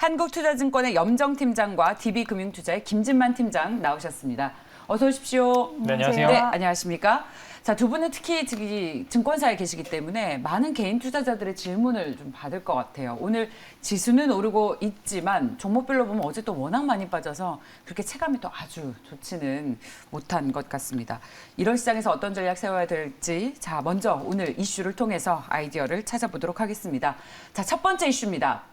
한국투자증권의 염정팀장과 DB금융투자의 김진만 팀장 나오셨습니다. 어서 오십시오. 네, 안녕하세요. 네, 안녕하십니까. 자, 두 분은 특히 증권사에 계시기 때문에 많은 개인 투자자들의 질문을 좀 받을 것 같아요. 오늘 지수는 오르고 있지만 종목별로 보면 어제 또 워낙 많이 빠져서 그렇게 체감이 또 아주 좋지는 못한 것 같습니다. 이런 시장에서 어떤 전략 세워야 될지 자, 먼저 오늘 이슈를 통해서 아이디어를 찾아보도록 하겠습니다. 자, 첫 번째 이슈입니다.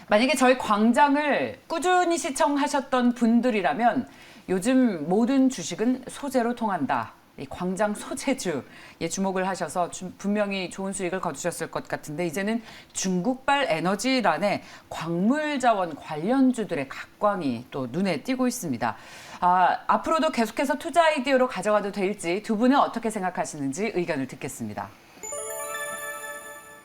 만약에 저희 광장을 꾸준히 시청하셨던 분들이라면 요즘 모든 주식은 소재로 통한다. 이 광장 소재주에 주목을 하셔서 분명히 좋은 수익을 거두셨을 것 같은데 이제는 중국발 에너지란에 광물자원 관련주들의 각광이 또 눈에 띄고 있습니다. 앞으로도 계속해서 투자 아이디어로 가져가도 될지 두 분은 어떻게 생각하시는지 의견을 듣겠습니다.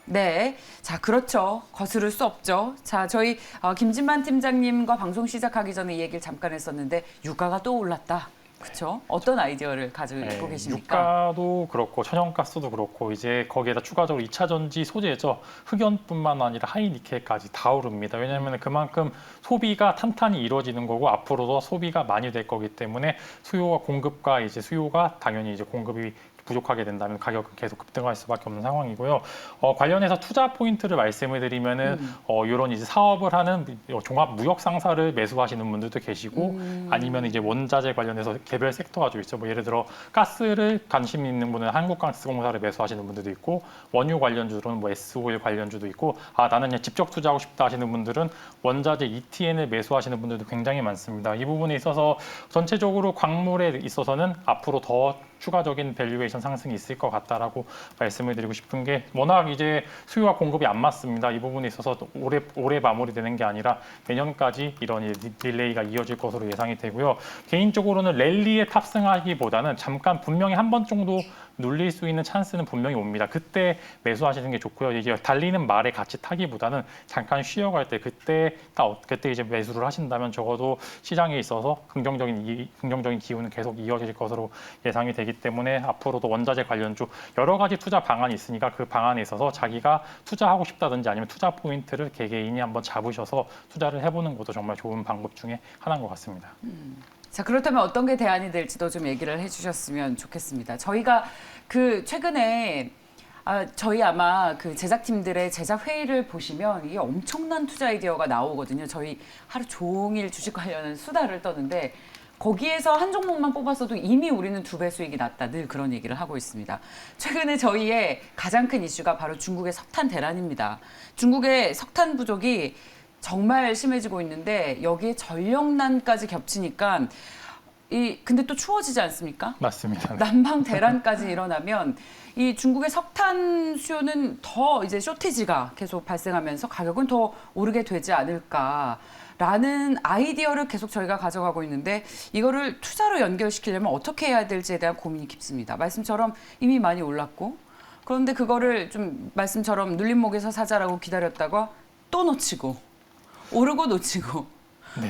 네, 자 그렇죠. 거스를 수 없죠. 자 저희 김진만 팀장님과 방송 시작하기 전에 이 얘기를 잠깐 했었는데 유가가 또 올랐다. 그렇죠? 어떤 아이디어를 가지고 계십니까? 유가도 그렇고 천연가스도 그렇고 이제 거기에다 추가적으로 2차 전지 소재죠. 흑연뿐만 아니라 하이니켈까지 다 오릅니다. 왜냐하면 그만큼 소비가 탄탄히 이루어지는 거고 앞으로도 소비가 많이 될 거기 때문에 수요와 공급과 이제 수요가 당연히 이제 공급이 부족하게 된다면 가격은 계속 급등할 수밖에 없는 상황이고요. 관련해서 투자 포인트를 말씀을 드리면은 이런 이제 사업을 하는 종합 무역 상사를 매수하시는 분들도 계시고 아니면 이제 원자재 관련해서 개별 섹터가 좀 있죠. 뭐 예를 들어 가스를 관심 있는 분은 한국가스공사를 매수하시는 분들도 있고 원유 관련주로는 뭐 S-오일 관련주도 있고 나는 그냥 직접 투자하고 싶다 하시는 분들은 원자재 ETN을 매수하시는 분들도 굉장히 많습니다. 이 부분에 있어서 전체적으로 광물에 있어서는 앞으로 더 추가적인 밸류에이션 상승이 있을 것 같다라고 말씀을 드리고 싶은 게 워낙 이제 수요와 공급이 안 맞습니다. 이 부분에 있어서 올해 마무리되는 게 아니라 내년까지 이런 딜레이가 이어질 것으로 예상이 되고요. 개인적으로는 랠리에 탑승하기보다는 잠깐 분명히 한 번 정도 눌릴 수 있는 찬스는 분명히 옵니다. 그때 매수하시는 게 좋고요. 이제 달리는 말에 같이 타기보다는 잠깐 쉬어갈 때 그때 이제 매수를 하신다면 적어도 시장에 있어서 긍정적인 기운은 계속 이어질 것으로 예상이 되기 때문에 앞으로도 원자재 관련주 여러 가지 투자 방안이 있으니까 그 방안에 있어서 자기가 투자하고 싶다든지 아니면 투자 포인트를 개개인이 한번 잡으셔서 투자를 해보는 것도 정말 좋은 방법 중에 하나인 것 같습니다. 자, 그렇다면 어떤 게 대안이 될지도 좀 얘기를 해주셨으면 좋겠습니다. 저희가 최근에 저희 아마 제작팀들의 제작 회의를 보시면 이게 엄청난 투자 아이디어가 나오거든요. 저희 하루 종일 주식 관련한 수다를 떠는데 거기에서 한 종목만 뽑았어도 이미 우리는 2배 수익이 났다. 늘 그런 얘기를 하고 있습니다. 최근에 저희의 가장 큰 이슈가 바로 중국의 석탄 대란입니다. 중국의 석탄 부족이 정말 심해지고 있는데 여기에 전력난까지 겹치니까 근데 또 추워지지 않습니까? 맞습니다. 난방 대란까지 일어나면 이 중국의 석탄 수요는 더 이제 쇼티지가 계속 발생하면서 가격은 더 오르게 되지 않을까라는 아이디어를 계속 저희가 가져가고 있는데 이거를 투자로 연결시키려면 어떻게 해야 될지에 대한 고민이 깊습니다. 말씀처럼 이미 많이 올랐고 그런데 그거를 좀 말씀처럼 눌린 목에서 사자라고 기다렸다가 또 놓치고 오르고 놓치고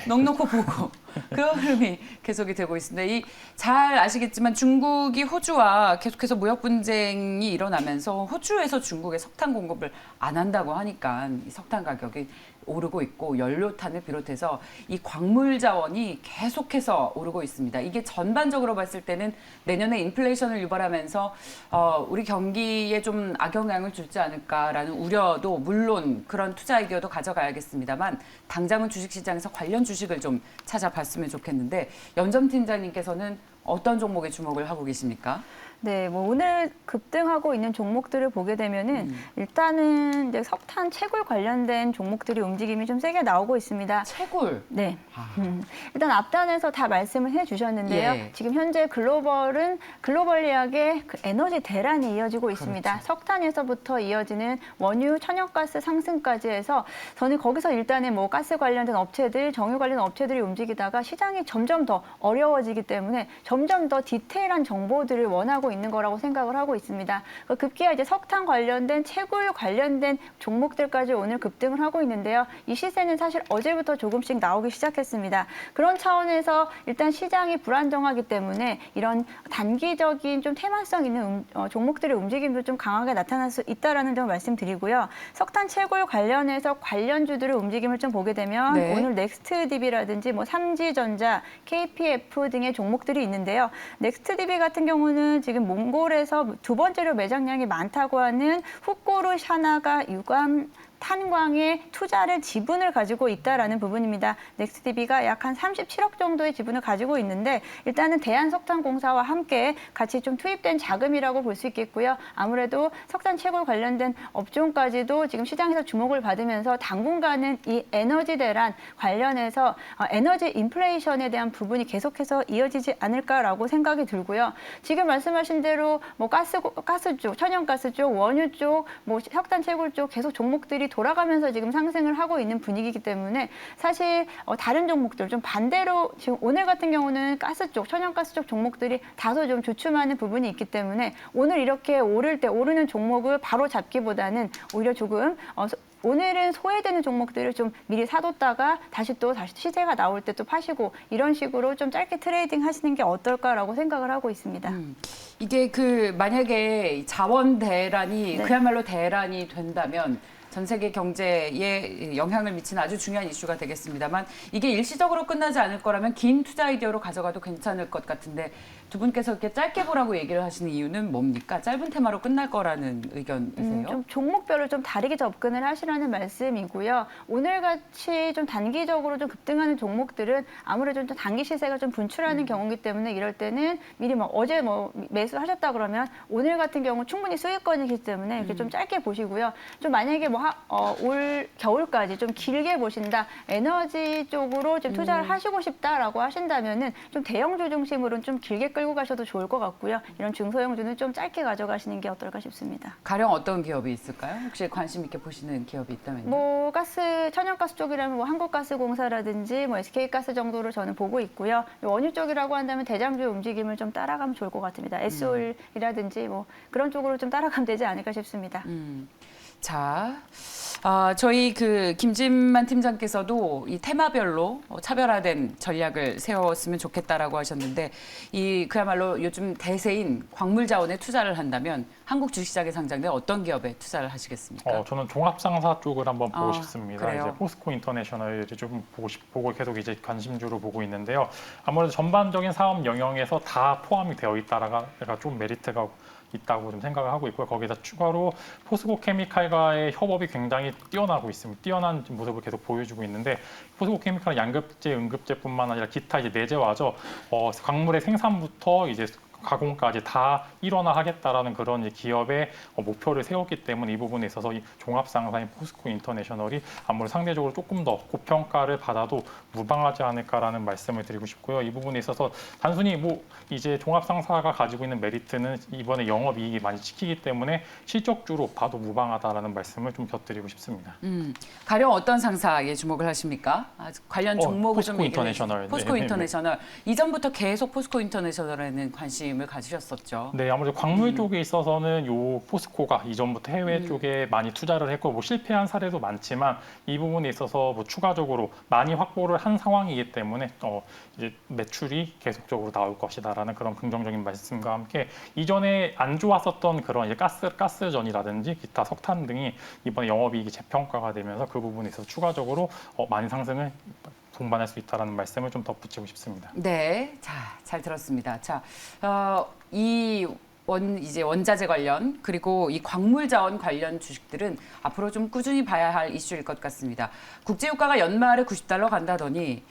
넉넉히 보고 그 흐름이 계속이 되고 있습니다. 잘 아시겠지만 중국이 호주와 계속해서 무역 분쟁이 일어나면서 호주에서 중국에 석탄 공급을 안 한다고 하니까 이 석탄 가격이 오르고 있고 연료탄을 비롯해서 이 광물 자원이 계속해서 오르고 있습니다. 이게 전반적으로 봤을 때는 내년에 인플레이션을 유발하면서 우리 경기에 좀 악영향을 줄지 않을까라는 우려도 물론 그런 투자 아이디어도 가져가야겠습니다만 당장은 주식시장에서 관련 주식을 좀 찾아봤으면 좋겠는데 연점 팀장님께서는 어떤 종목에 주목을 하고 계십니까? 네, 뭐 오늘 급등하고 있는 종목들을 보게 되면은 일단은 이제 석탄 채굴 관련된 종목들이 움직임이 좀 세게 나오고 있습니다. 채굴? 네. 일단 앞단에서 다 말씀을 해주셨는데요. 예. 지금 현재 글로벌리하게 에너지 대란이 이어지고 있습니다. 그렇죠. 석탄에서부터 이어지는 원유, 천연가스 상승까지 해서 저는 거기서 일단은 뭐 가스 관련된 업체들, 정유 관련 업체들이 움직이다가 시장이 점점 더 어려워지기 때문에 점점 더 디테일한 정보들을 원하고 있는 거라고 생각을 하고 있습니다. 급기야 이제 석탄 관련된 채굴 관련된 종목들까지 오늘 급등을 하고 있는데요. 이 시세는 사실 어제부터 조금씩 나오기 시작했습니다. 그런 차원에서 일단 시장이 불안정하기 때문에 이런 단기적인 좀 테마성 있는 종목들의 움직임도 좀 강하게 나타날 수 있다라는 점 말씀드리고요. 석탄 채굴 관련해서 관련주들의 움직임을 좀 보게 되면 네. 오늘 넥스트DB라든지 뭐 삼지전자, KPF 등의 종목들이 있는데요. 넥스트DB 같은 경우는 지금 몽골에서 두 번째로 매장량이 많다고 하는 후쿠루 샤나가 유감 탄광에 투자를 지분을 가지고 있다라는 부분입니다. 넥스트DB가 약 한 37억 정도의 지분을 가지고 있는데 일단은 대한석탄공사와 함께 같이 좀 투입된 자금이라고 볼 수 있겠고요. 아무래도 석탄 채굴 관련된 업종까지도 지금 시장에서 주목을 받으면서 당분간은 이 에너지 대란 관련해서 에너지 인플레이션에 대한 부분이 계속해서 이어지지 않을까라고 생각이 들고요. 지금 말씀하신 대로 뭐 가스 쪽, 천연가스 쪽, 원유 쪽, 뭐 석탄 채굴 쪽 계속 종목들이 돌아가면서 지금 상승을 하고 있는 분위기이기 때문에 사실 다른 종목들 좀 반대로 지금 오늘 같은 경우는 가스 쪽, 천연가스 쪽 종목들이 다소 좀 주춤하는 부분이 있기 때문에 오늘 이렇게 오를 때 오르는 종목을 바로 잡기보다는 오히려 조금 오늘은 소외되는 종목들을 좀 미리 사뒀다가 다시 시세가 나올 때 또 파시고 이런 식으로 좀 짧게 트레이딩 하시는 게 어떨까라고 생각을 하고 있습니다. 이게 만약에 자원 대란이 네. 그야말로 대란이 된다면 전 세계 경제에 영향을 미치는 아주 중요한 이슈가 되겠습니다만 이게 일시적으로 끝나지 않을 거라면 긴 투자 아이디어로 가져가도 괜찮을 것 같은데 두 분께서 이렇게 짧게 보라고 얘기를 하시는 이유는 뭡니까? 짧은 테마로 끝날 거라는 의견이세요? 좀 종목별로 좀 다르게 접근을 하시라는 말씀이고요. 오늘같이 좀 단기적으로 좀 급등하는 종목들은 아무래도 좀 단기 시세가 좀 분출하는 경우이기 때문에 이럴 때는 미리 어제 매수하셨다 그러면 오늘 같은 경우 충분히 수익권이기 때문에 이렇게 좀 짧게 보시고요. 좀 만약에 올 겨울까지 좀 길게 보신다, 에너지 쪽으로 좀 투자를 하시고 싶다라고 하신다면은 좀 대형주 중심으로는 좀 길게 끌고 가셔도 좋을 것 같고요. 이런 중소형주는 좀 짧게 가져가시는 게 어떨까 싶습니다. 가령 어떤 기업이 있을까요? 혹시 관심 있게 보시는 기업이 있다면요? 뭐 천연가스 쪽이라면 뭐 한국가스공사라든지 뭐 SK가스 정도로 저는 보고 있고요. 원유 쪽이라고 한다면 대장주의 움직임을 좀 따라가면 좋을 것 같습니다. S-오일이라든지 뭐 그런 쪽으로 좀 따라가면 되지 않을까 싶습니다. 자, 저희 김진만 팀장께서도 이 테마별로 차별화된 전략을 세웠으면 좋겠다라고 하셨는데 그야말로 요즘 대세인 광물 자원에 투자를 한다면 한국 주식시장에 상장된 어떤 기업에 투자를 하시겠습니까? 저는 종합상사 쪽을 한번 보고 싶습니다. 그래요? 이제 포스코 인터내셔널을 좀 보고 계속 이제 관심주로 보고 있는데요. 아무래도 전반적인 사업 영역에서 다 포함이 되어 있다라가 좀 메리트가 있다고 좀 생각을 하고 있고요. 거기다 추가로 포스코 케미칼과의 협업이 굉장히 뛰어나고 있습니다. 뛰어난 모습을 계속 보여주고 있는데 포스코 케미칼은 양급제, 응급제뿐만 아니라 기타 이제 내재화죠. 광물의 생산부터 이제 가공까지 다 일원화하겠다라는 그런 기업의 목표를 세웠기 때문에 이 부분에 있어서 이 종합상사인 포스코 인터내셔널이 아무래도 상대적으로 조금 더 고평가를 받아도 무방하지 않을까라는 말씀을 드리고 싶고요. 이 부분에 있어서 단순히 이제 종합상사가 가지고 있는 메리트는 이번에 영업이익이 많이 찍히기 때문에 실적주로 봐도 무방하다라는 말씀을 좀 곁드리고 싶습니다. 가령 어떤 상사에 주목을 하십니까? 관련 종목을 좀 포스코 인터내셔널. 포스코 네. 인터내셔널. 이전부터 계속 포스코 인터내셔널에는 관심을 가지셨었죠. 네, 아무래도 광물 쪽에 있어서는 요 포스코가 이전부터 해외 쪽에 많이 투자를 했고 실패한 사례도 많지만 이 부분에 있어서 추가적으로 많이 확보를 한 상황이기 때문에 이제 매출이 계속적으로 나올 것이다라는 그런 긍정적인 말씀과 함께 이전에 안 좋았었던 그런 이제 가스전이라든지 기타 석탄 등이 이번에 영업이익이 재평가가 되면서 그 부분에 있어서 추가적으로 많이 상승을 동반할 수 있다라는 말씀을 좀 덧붙이고 싶습니다. 네, 자, 잘 들었습니다. 자, 이제 원자재 관련 그리고 이 광물 자원 관련 주식들은 앞으로 좀 꾸준히 봐야 할 이슈일 것 같습니다. 국제유가가 연말에 $90 간다더니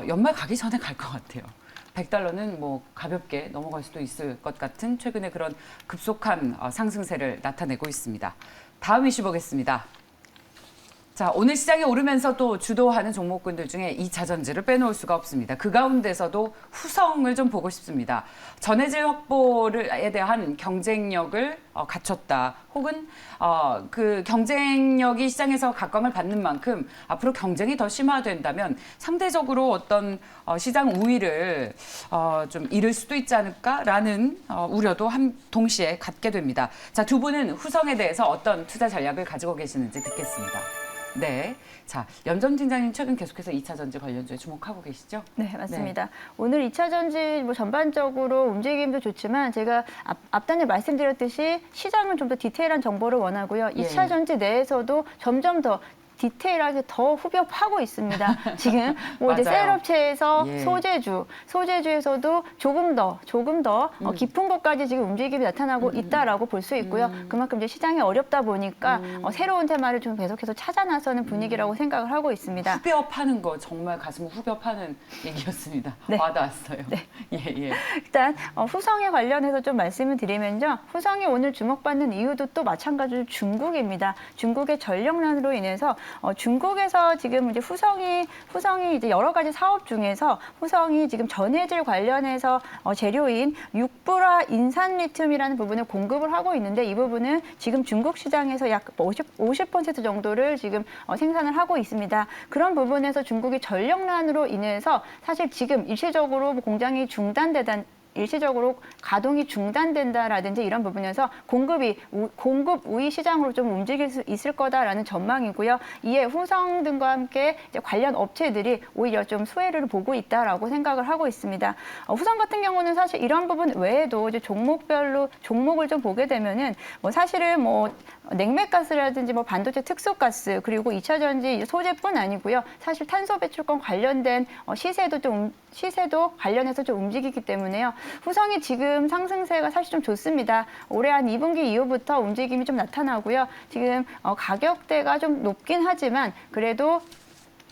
연말 가기 전에 갈 것 같아요. $100는 뭐 가볍게 넘어갈 수도 있을 것 같은 최근에 그런 급속한 상승세를 나타내고 있습니다. 다음 이슈 보겠습니다. 자, 오늘 시장에 오르면서 또 주도하는 종목군들 중에 2차 전지를 빼놓을 수가 없습니다. 그 가운데서도 후성을 좀 보고 싶습니다. 전해질 확보에 대한 경쟁력을 갖췄다. 혹은 그 경쟁력이 시장에서 각광을 받는 만큼 앞으로 경쟁이 더 심화된다면 상대적으로 어떤 시장 우위를 좀 잃을 수도 있지 않을까라는 우려도 동시에 갖게 됩니다. 자, 두 분은 후성에 대해서 어떤 투자 전략을 가지고 계시는지 듣겠습니다. 네. 자, 염전 팀장님 최근 계속해서 2차 전지 관련주에 주목하고 계시죠? 네, 맞습니다. 오늘 2차 전지 뭐 전반적으로 움직임도 좋지만 제가 앞단에 말씀드렸듯이 시장은 좀 더 디테일한 정보를 원하고요. 2차 전지 내에서도 점점 더 디테일하게 더 후벼 파고 있습니다. 지금 뭐 이제 맞아요. 셀업체에서 예. 소재주에서도 조금 더 깊은 곳까지 지금 움직임이 나타나고 있다라고 볼 수 있고요. 그만큼 이제 시장이 어렵다 보니까 새로운 테마를 좀 계속해서 찾아 나서는 분위기라고 생각을 하고 있습니다. 후벼 파는 거 정말 가슴을 후벼 파는 얘기였습니다. 네. 와닿았어요. 네. 예. 일단 후성에 관련해서 좀 말씀을 드리면요. 후성이 오늘 주목받는 이유도 또 마찬가지로 중국입니다. 중국의 전력난으로 인해서 중국에서 지금 이제 후성이 이제 여러 가지 사업 중에서 후성이 지금 전해질 관련해서 재료인 육불화 인산 리튬이라는 부분을 공급을 하고 있는데 이 부분은 지금 중국 시장에서 약 50% 정도를 지금 생산을 하고 있습니다. 그런 부분에서 중국이 전력난으로 인해서 사실 지금 일시적으로 공장이 일시적으로 가동이 중단된다라든지 이런 부분에서 공급 우위 시장으로 좀 움직일 수 있을 거다라는 전망이고요. 이에 후성 등과 함께 이제 관련 업체들이 오히려 좀 수혜를 보고 있다라고 생각을 하고 있습니다. 후성 같은 경우는 사실 이런 부분 외에도 이제 종목별로 종목을 좀 보게 되면은 뭐 사실은 뭐 냉매가스라든지 뭐 반도체 특수가스 그리고 2차 전지 소재뿐 아니고요. 사실 탄소 배출권 관련된 시세도 관련해서 좀 움직이기 때문에요. 후성이 지금 상승세가 사실 좀 좋습니다. 올해 한 2분기 이후부터 움직임이 좀 나타나고요. 지금 가격대가 좀 높긴 하지만 그래도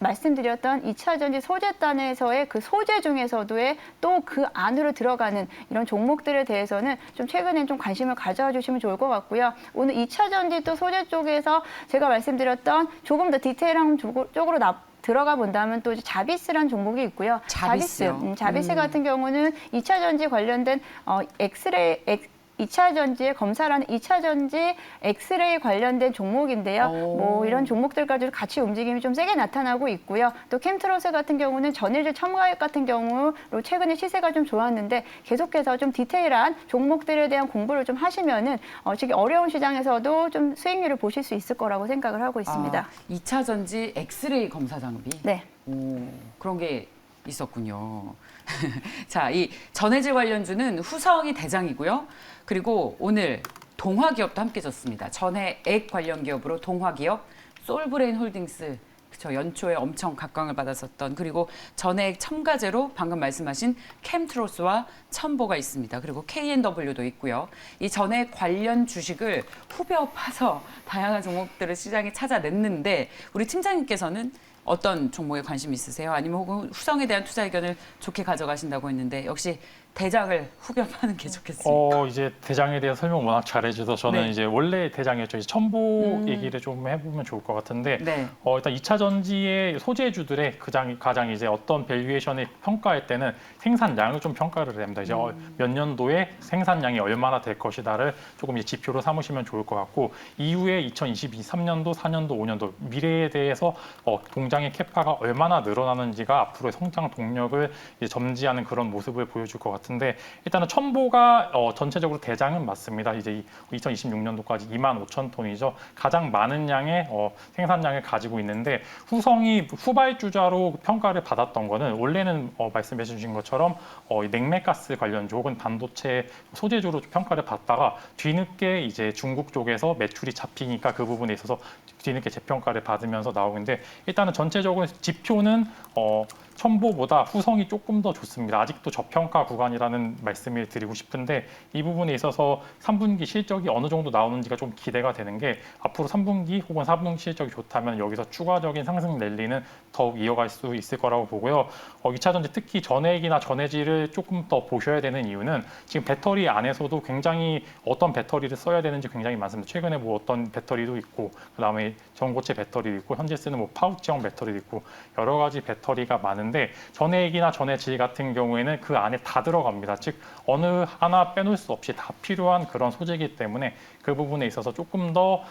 말씀드렸던 2차 전지 소재단에서의 그 소재 중에서도의 또 그 안으로 들어가는 이런 종목들에 대해서는 좀 최근엔 좀 관심을 가져와 주시면 좋을 것 같고요. 오늘 2차 전지 또 소재 쪽에서 제가 말씀드렸던 조금 더 디테일한 쪽으로 들어가 본다면 또 이제 자비스라는 종목이 있고요. 자비스요? 자비스 같은 경우는 2차 전지 관련된 엑스레이 2차 전지에 검사라는 2차 전지 엑스레이 관련된 종목인데요. 뭐 이런 종목들까지도 같이 움직임이 좀 세게 나타나고 있고요. 또 캠트로스 같은 경우는 전해질 첨가액 같은 경우로 최근에 시세가 좀 좋았는데 계속해서 좀 디테일한 종목들에 대한 공부를 좀 하시면은 지금 어려운 시장에서도 좀 수익률을 보실 수 있을 거라고 생각을 하고 있습니다. 2차 전지 엑스레이 검사 장비? 네. 그런 게 있었군요. 자, 이 전해질 관련주는 후성이 대장이고요. 그리고 오늘 동화기업도 함께 졌습니다. 전해액 관련 기업으로 동화기업, 솔브레인 홀딩스, 그쵸, 연초에 엄청 각광을 받았었던, 그리고 전해액 첨가제로 방금 말씀하신 캠트로스와 첨보가 있습니다. 그리고 K&W도 있고요. 이 전해액 관련 주식을 후벼 파서 다양한 종목들을 시장에 찾아냈는데 우리 팀장님께서는 어떤 종목에 관심 있으세요? 아니면 혹은 후성에 대한 투자 의견을 좋게 가져가신다고 했는데 역시 대장을 후벼 파는 게 좋겠습니까? 이제 대장에 대한 설명 워낙 잘해줘서 저는 네. 이제 원래 대장이었죠. 이제 첨보 얘기를 좀 해보면 좋을 것 같은데 네. 일단 2차 전지의 소재주들의 가장 이제 어떤 밸류에이션을 평가할 때는 생산량을 좀 평가를 합니다. 이제 몇 년도에 생산량이 얼마나 될 것이다를 조금 이제 지표로 삼으시면 좋을 것 같고 이후에 2023년도, 4년도, 5년도 미래에 대해서 공장의 캐파가 얼마나 늘어나는지가 앞으로의 성장 동력을 이제 점지하는 그런 모습을 보여줄 것 같은데 일단은 첨보가 전체적으로 대장은 맞습니다. 이제 2026년도까지 25,000톤이죠. 가장 많은 양의 생산량을 가지고 있는데 후성이 후발주자로 평가를 받았던 거는 원래는 말씀해 주신 것처럼 냉매가스 관련주 혹은 반도체 소재주로 평가를 받다가 뒤늦게 이제 중국 쪽에서 매출이 잡히니까 그 부분에 있어서 뒤늦게 재평가를 받으면서 나오는데 일단은 전체적으로 지표는 첨보보다 후성이 조금 더 좋습니다. 아직도 저평가 구간이라는 말씀을 드리고 싶은데 이 부분에 있어서 3분기 실적이 어느 정도 나오는지가 좀 기대가 되는 게 앞으로 3분기 혹은 4분기 실적이 좋다면 여기서 추가적인 상승 랠리는 더욱 이어갈 수 있을 거라고 보고요. 2차 전지 특히 전해액이나 전해질을 조금 더 보셔야 되는 이유는 지금 배터리 안에서도 굉장히 어떤 배터리를 써야 되는지 굉장히 많습니다. 최근에 뭐 어떤 배터리도 있고 그다음에 전고체 배터리도 있고 현재 쓰는 뭐 파우치형 배터리도 있고 여러 가지 배터리가 많은데 전해액이나 전해질 같은 경우에는 그 안에 다 들어갑니다. 즉 어느 하나 빼놓을 수 없이 다 필요한 그런 소재이기 때문에 그 부분에 있어서 조금 더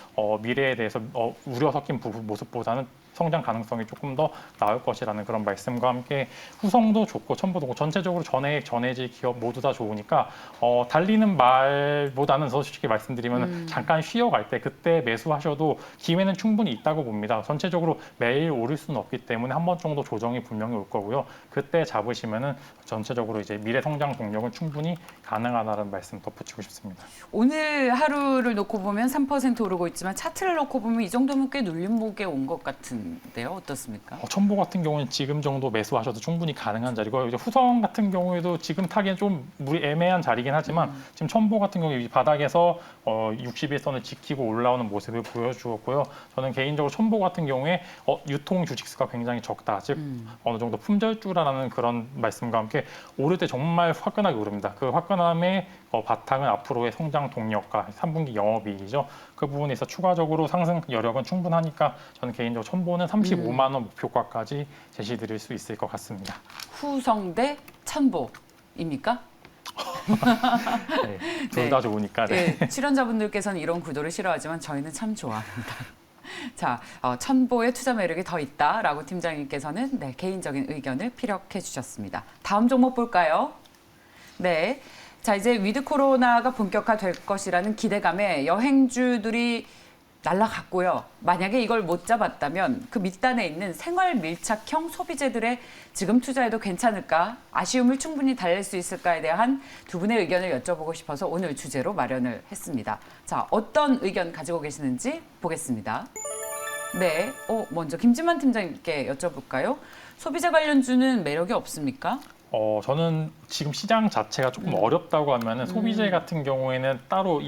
미래에 대해서 우려 섞인 모습보다는 성장 가능성이 조금 더 나을 것이라는 그런 말씀과 함께 후성도 좋고 첨보도 좋고 전체적으로 전해액, 전해질 기업 모두 다 좋으니까 달리는 말보다는 솔직히 말씀드리면 잠깐 쉬어갈 때 그때 매수하셔도 기회는 충분히 있다고 봅니다. 전체적으로 매일 오를 수는 없기 때문에 한 번 정도 조정이 분명히 올 거고요. 그때 잡으시면은 전체적으로 이제 미래 성장 동력은 충분히 가능하다는 말씀 덧붙이고 싶습니다. 오늘 하루를 놓고 보면 3% 오르고 있지만 차트를 놓고 보면 이 정도면 꽤 눌림목에 온 것 같은데요. 어떻습니까? 첨보 같은 경우는 지금 정도 매수하셔도 충분히 가능한 자리고 이제 후성 같은 경우에도 지금 타기엔 좀 애매한 자리긴 하지만 지금 첨보 같은 경우 이 바닥에서 61선을 지키고 올라오는 모습을 보여주었고요. 저는 개인적으로 첨보 같은 경우에 유통 주식수가 굉장히 적다. 즉 어느 정도 품절주라는 그런 말씀과 함께 오를 때 정말 화끈하게 오릅니다. 그 화끈함의 바탕은 앞으로의 성장 동력과 3분기 영업이익이죠. 그 부분에서 추가적으로 상승 여력은 충분하니까 저는 개인적으로 첨보는 35만 원 목표가까지 제시드릴 수 있을 것 같습니다. 후성 대 첨보입니까? 네, 둘 다 좋으니까. 네. 네, 출연자분들께서는 이런 구도를 싫어하지만 저희는 참 좋아합니다. 자, 첨보의 투자 매력이 더 있다라고 팀장님께서는 개인적인 의견을 피력해 주셨습니다. 다음 종목 볼까요? 네. 자, 이제 위드 코로나가 본격화될 것이라는 기대감에 여행주들이 날아갔고요. 만약에 이걸 못 잡았다면 그 밑단에 있는 생활 밀착형 소비재들의 지금 투자해도 괜찮을까? 아쉬움을 충분히 달랠 수 있을까에 대한 두 분의 의견을 여쭤보고 싶어서 오늘 주제로 마련을 했습니다. 자, 어떤 의견 가지고 계시는지 보겠습니다. 네, 먼저 김진만 팀장님께 여쭤볼까요? 소비재 관련주는 매력이 없습니까? 저는 지금 시장 자체가 조금 어렵다고 하면은 소비재 같은 경우에는 따로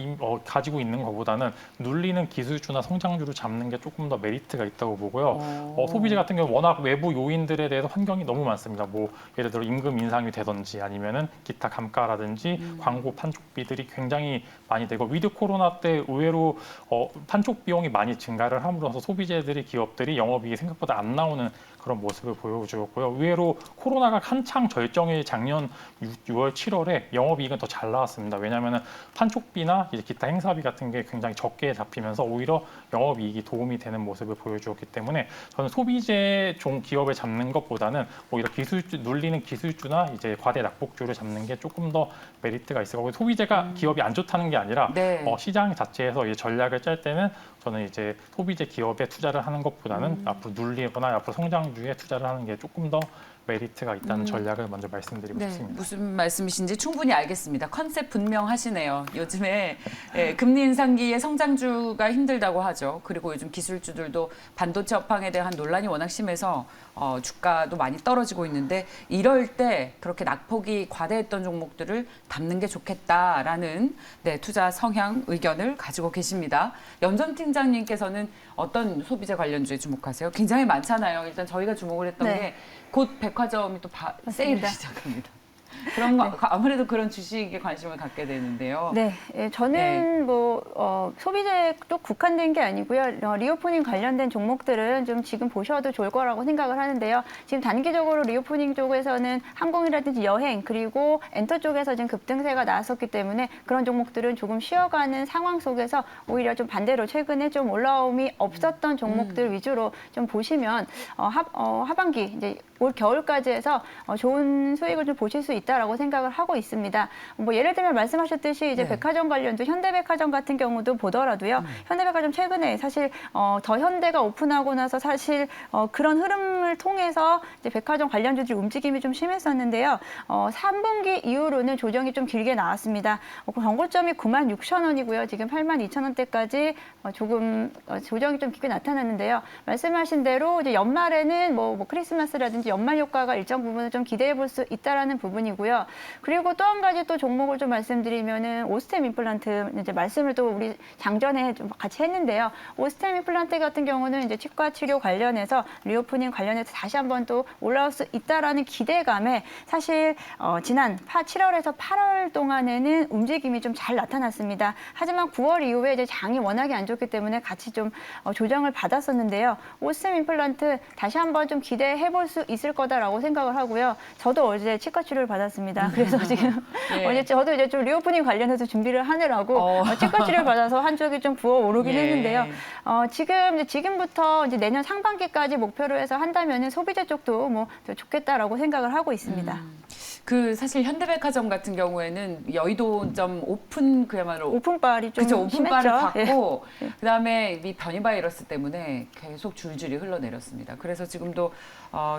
가지고 있는 것보다는 눌리는 기술주나 성장주를 잡는 게 조금 더 메리트가 있다고 보고요. 소비재 같은 경우 워낙 외부 요인들에 대해서 환경이 너무 많습니다. 뭐 예를 들어 임금 인상이 되든지 아니면은 기타 감가라든지 광고 판촉비들이 굉장히 많이 되고 위드 코로나 때 의외로 판촉 비용이 많이 증가를 함으로써 소비재들이 기업들이 영업이익이 생각보다 안 나오는 그런 모습을 보여주었고요. 의외로 코로나가 한창 절정일 작년 6월, 7월에 영업이익은 더 잘 나왔습니다. 왜냐하면 판촉비나 이제 기타 행사비 같은 게 굉장히 적게 잡히면서 오히려 영업이익이 도움이 되는 모습을 보여주었기 때문에 저는 소비재 종 기업을 잡는 것보다는 오히려 기술주 눌리는 기술주나 이제 과대 낙폭주를 잡는 게 조금 더 메리트가 있을 거고 소비재가 기업이 안 좋다는 게 아니라 시장 자체에서 이제 전략을 짤 때는 저는 이제 소비재 기업에 투자를 하는 것보다는 앞으로 눌리거나 앞으로 성장주에 투자를 하는 게 조금 더 메리트가 있다는 전략을 먼저 말씀드리고 싶습니다. 무슨 말씀이신지 충분히 알겠습니다. 컨셉 분명하시네요. 요즘에 금리 인상기에 성장주가 힘들다고 하죠. 그리고 요즘 기술주들도 반도체 업황에 대한 논란이 워낙 심해서 주가도 많이 떨어지고 있는데 이럴 때 그렇게 낙폭이 과대했던 종목들을 담는 게 좋겠다라는 투자 성향 의견을 가지고 계십니다. 연전 팀장님께서는 어떤 소비재 관련주에 주목하세요? 굉장히 많잖아요. 일단 저희가 주목을 했던 게 곧 백화점이 또 세일을 시작합니다. 그런 거 아무래도 그런 주식에 관심을 갖게 되는데요. 네, 저는 소비재에 또 국한된 게 아니고요. 리오프닝 관련된 종목들은 좀 지금 보셔도 좋을 거라고 생각을 하는데요. 지금 단기적으로 리오프닝 쪽에서는 항공이라든지 여행 그리고 엔터 쪽에서 지금 급등세가 나왔었기 때문에 그런 종목들은 조금 쉬어가는 상황 속에서 오히려 좀 반대로 최근에 좀 올라옴이 없었던 종목들 위주로 좀 보시면 하반기 이제 올 겨울까지 해서 좋은 수익을 좀 보실 수 있다라고 생각을 하고 있습니다. 뭐 예를 들면 말씀하셨듯이 이제 네. 백화점 관련도 현대백화점 같은 경우도 보더라도요. 현대백화점 최근에 사실 더 현대가 오픈하고 나서 사실 그런 흐름을 통해서 이제 백화점 관련주들 움직임이 좀 심했었는데요. 3분기 이후로는 조정이 좀 길게 나왔습니다. 경고점이 96,000원이고요. 지금 82,000원대까지 조금 조정이 좀 깊게 나타났는데요. 말씀하신 대로 이제 연말에는 뭐 크리스마스라든지 연말 효과가 일정 부분을 좀 기대해 볼 수 있다라는 부분이고요. 그리고 또 한 가지 또 종목을 좀 말씀드리면은 오스템 임플란트 이제 말씀을 또 우리 장전에 좀 같이 했는데요. 오스템 임플란트 같은 경우는 이제 치과 치료 관련해서 리오프닝 관련해서 다시 한번 또 올라올 수 있다라는 기대감에 사실 지난 7월에서 8월 동안에는 움직임이 좀 잘 나타났습니다. 하지만 9월 이후에 이제 장이 워낙에 안 좋기 때문에 같이 좀 조정을 받았었는데요. 오스템 임플란트 다시 한번 좀 기대해 볼 수 있을 거다라고 생각을 하고요. 저도 어제 치과 치료를 받았습니다. 그래서 지금 네. 어제 저도 이제 좀 리오프닝 관련해서 준비를 하느라고 치과 치료를 받아서 한쪽이 좀 부어오르긴 예. 했는데요. 지금부터 이제 내년 상반기까지 목표로 해서 한다면은 소비자 쪽도 뭐 좋겠다라고 생각을 하고 있습니다. 그 사실 현대백화점 같은 경우에는 여의도점 오픈 그야말로 오픈빨이 좀 그죠, 오픈바를 심했죠. 받고 예. 그다음에 이 변이 바이러스 때문에 계속 줄줄이 흘러내렸습니다. 그래서 지금도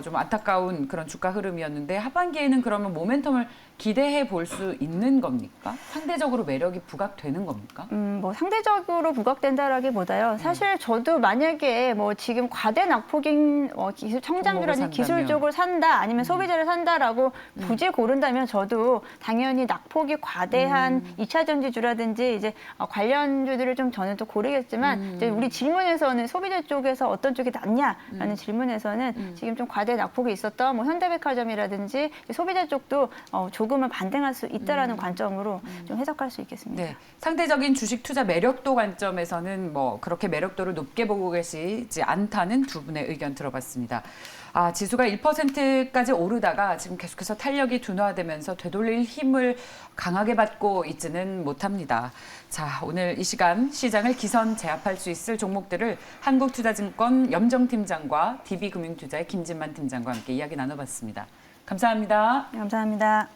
좀 안타까운 그런 주가 흐름이었는데 하반기에는 그러면 모멘텀을 기대해 볼 수 있는 겁니까? 상대적으로 매력이 부각되는 겁니까? 뭐 상대적으로 부각된다라기보다요. 사실 저도 만약에 뭐 지금 과대 낙폭인 기술 청장주라든지 기술 산다면. 쪽을 산다 아니면 소비자를 산다라고 굳이 고른다면 저도 당연히 낙폭이 과대한 2차 전지주라든지 이제 관련주들을 좀 저는 또 고르겠지만 이제 우리 질문에서는 소비자 쪽에서 어떤 쪽이 낫냐라는 질문에서는 지금 좀 과대 낙폭이 있었던 뭐 현대백화점이라든지 소비자 쪽도 조금은 반등할 수 있다라는 관점으로 좀 해석할 수 있겠습니다. 네, 상대적인 주식 투자 매력도 관점에서는 뭐 그렇게 매력도를 높게 보고 계시지 않다는 두 분의 의견 들어봤습니다. 지수가 1%까지 오르다가 지금 계속해서 탄력이 둔화되면서 되돌릴 힘을 강하게 받고 있지는 못합니다. 자, 오늘 이 시간 시장을 기선 제압할 수 있을 종목들을 한국투자증권 염정팀장과 DB금융투자의 김진만 팀장과 함께 이야기 나눠봤습니다. 감사합니다. 네, 감사합니다.